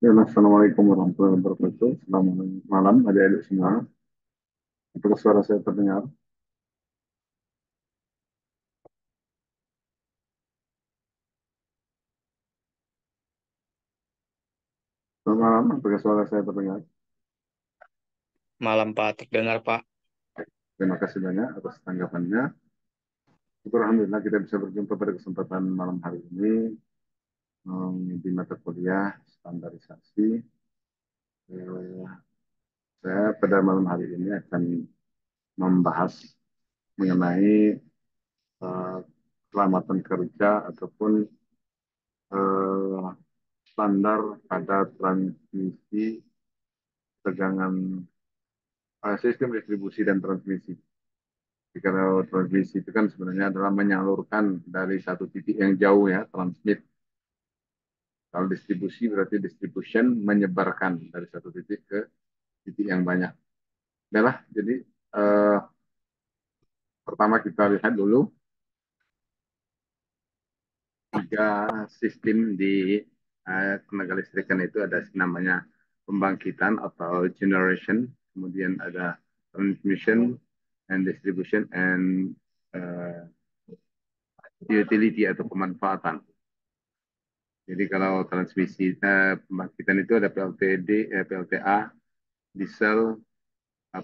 Ya, Assalamualaikum warahmatullahi wabarakatuh. Selamat malam adik-adik semua. Apakah suara saya terdengar? Selamat malam, apakah suara saya terdengar? Malam Pak, terdengar Pak. Terima kasih banyak atas tanggapannya. Syukur Alhamdulillah kita bisa berjumpa pada kesempatan malam hari ini di mata kuliah standarisasi. Eh, Saya pada malam hari ini akan membahas mengenai eh, keselamatan kerja ataupun eh, standar pada transmisi tegangan sistem distribusi dan transmisi. Jadi kalau transmisi itu kan sebenarnya adalah menyalurkan dari satu titik yang jauh ya, transmit. Kalau distribusi berarti distribution menyebarkan dari satu titik ke titik yang banyak. Adalah, jadi eh, pertama kita lihat dulu tiga sistem di tenaga listrikan itu ada namanya pembangkitan atau generation, kemudian ada transmission and distribution and uh, utility atau pemanfaatan. Jadi kalau transmisi pembangkitan itu ada PLTD, PLTA, diesel,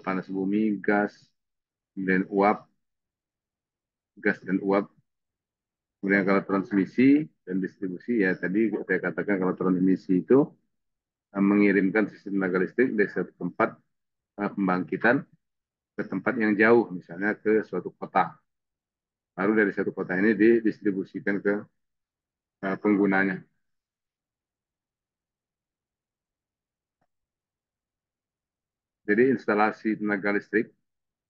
panas bumi, gas, kemudian uap, gas dan uap. Kemudian kalau transmisi dan distribusi ya tadi saya katakan kalau transmisi itu mengirimkan sistem tenaga listrik dari satu tempat pembangkitan ke tempat yang jauh, misalnya ke suatu kota. Lalu dari satu kota ini didistribusikan ke penggunanya. Jadi instalasi tenaga listrik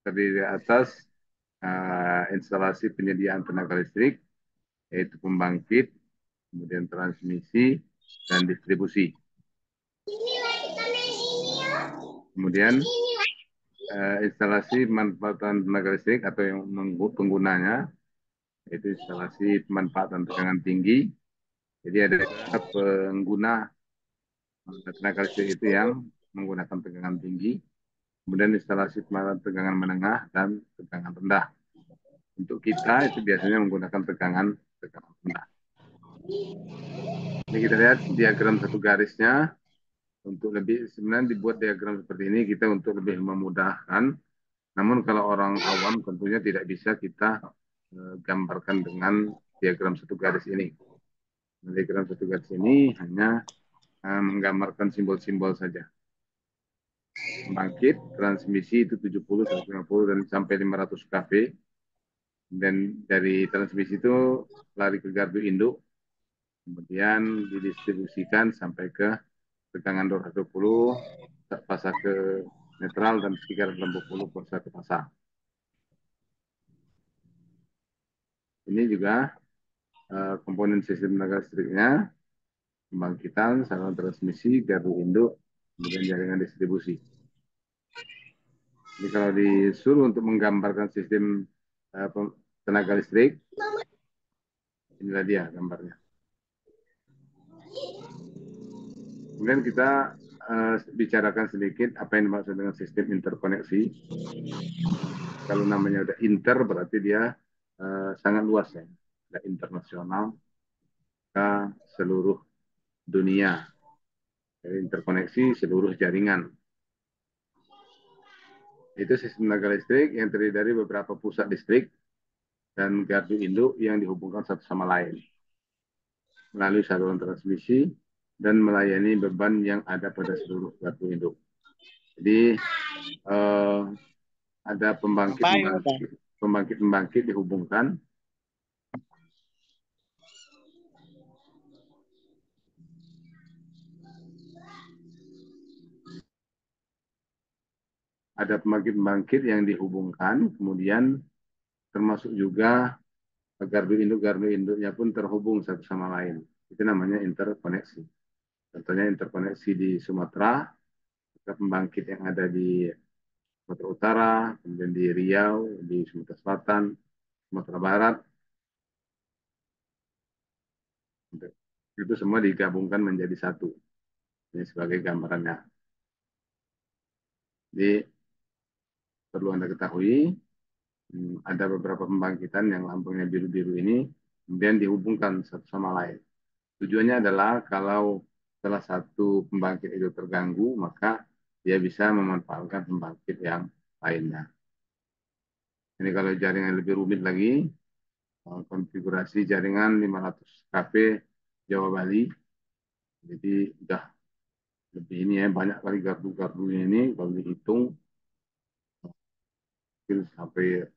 terdiri atas instalasi penyediaan tenaga listrik, yaitu pembangkit, kemudian transmisi, dan distribusi. Kemudian instalasi pemanfaatan tenaga listrik atau yang penggunanya, yaitu instalasi pemanfaatan tegangan tinggi. Jadi ada pengguna tenaga listrik itu yang menggunakan tegangan tinggi, kemudian instalasi pemanfaatan tegangan menengah dan tegangan rendah. Untuk kita itu biasanya menggunakan tegangan rendah. Ini kita lihat diagram satu garisnya. Untuk lebih sebenarnya dibuat diagram seperti ini kita untuk lebih memudahkan. Namun kalau orang awam tentunya tidak bisa kita gambarkan dengan diagram satu garis ini. Diagram satu garis ini hanya menggambarkan simbol-simbol saja. Pembangkit, transmisi itu 70, 150 dan sampai 500 kV. Dan dari transmisi itu lari ke gardu induk, kemudian didistribusikan sampai ke tegangan 220, pasang ke netral, dan 360 pasang ke pasang. Ini juga komponen sistem tenaga listriknya, pembangkitan, saluran transmisi, gardu induk, kemudian jaringan distribusi. Jadi kalau disuruh untuk menggambarkan sistem tenaga listrik, inilah dia gambarnya. Kemudian kita bicarakan sedikit apa yang dimaksud dengan sistem interkoneksi. Kalau namanya udah inter berarti dia sangat luas ya. Ada internasional ke seluruh dunia. Jadi interkoneksi seluruh jaringan. Itu sistem tenaga listrik yang terdiri dari beberapa pusat listrik dan gardu induk yang dihubungkan satu sama lain melalui saluran transmisi dan melayani beban yang ada pada seluruh gardu induk. Jadi eh, ada pembangkit dihubungkan, yang dihubungkan, kemudian termasuk juga gardu induknya pun terhubung satu sama lain. Itu namanya interkoneksi. Contohnya interkoneksi di Sumatera, pembangkit yang ada di Sumatera Utara, kemudian di Riau, di Sumatera Selatan, Sumatera Barat, itu semua digabungkan menjadi satu. Ini sebagai gambarannya. Jadi perlu Anda ketahui, ada beberapa pembangkitan yang lampunya biru-biru ini, kemudian dihubungkan satu sama lain. Tujuannya adalah kalau salah satu pembangkit itu terganggu, maka dia bisa memanfaatkan pembangkit yang lainnya. Ini kalau jaringan lebih rumit lagi, konfigurasi jaringan 500 kV Jawa Bali. Jadi udah lebih ini ya, banyak kali gardu-gardunya ini kalau dihitung mungkin sampai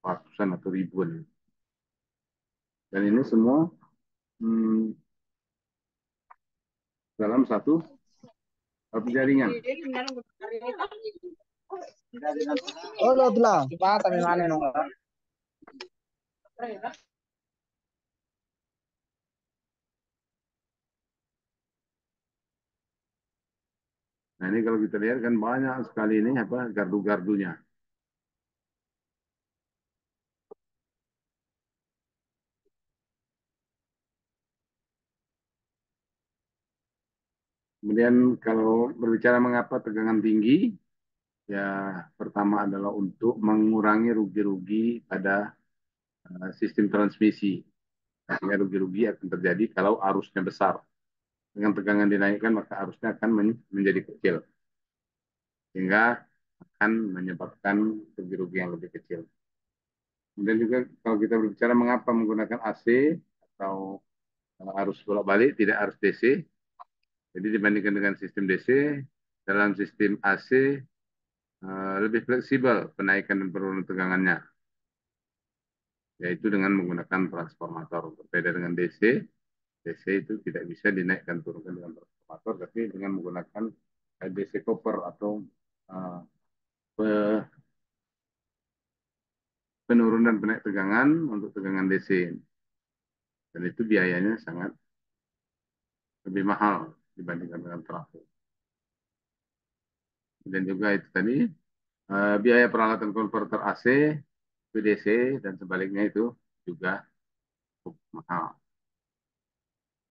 ratusan atau ribuan. Dan ini semua hmm, dalam satu jaringan. Oh, lo telah. Cepat kami mana nong. Nah ini kalau kita lihat kan banyak sekali ini apa gardu-gardunya. Kemudian kalau berbicara mengapa tegangan tinggi, ya pertama adalah untuk mengurangi rugi-rugi pada sistem transmisi. Sehingga rugi-rugi akan terjadi kalau arusnya besar. Dengan tegangan dinaikkan maka arusnya akan menjadi kecil. Sehingga akan menyebabkan rugi-rugi yang lebih kecil. Kemudian juga kalau kita berbicara mengapa menggunakan AC atau arus bolak-balik tidak arus DC. Jadi dibandingkan dengan sistem DC, dalam sistem AC lebih fleksibel penaikan dan penurunan tegangannya, yaitu dengan menggunakan transformator. Berbeda dengan DC, DC itu tidak bisa dinaikkan turunkan dengan transformator, tapi dengan menggunakan DC copper atau uh, penurunan penaik tegangan untuk tegangan DC. Dan itu biayanya sangat lebih mahal dibandingkan dengan trafo. Dan juga itu tadi biaya peralatan konverter AC, VDC, dan sebaliknya itu juga cukup mahal.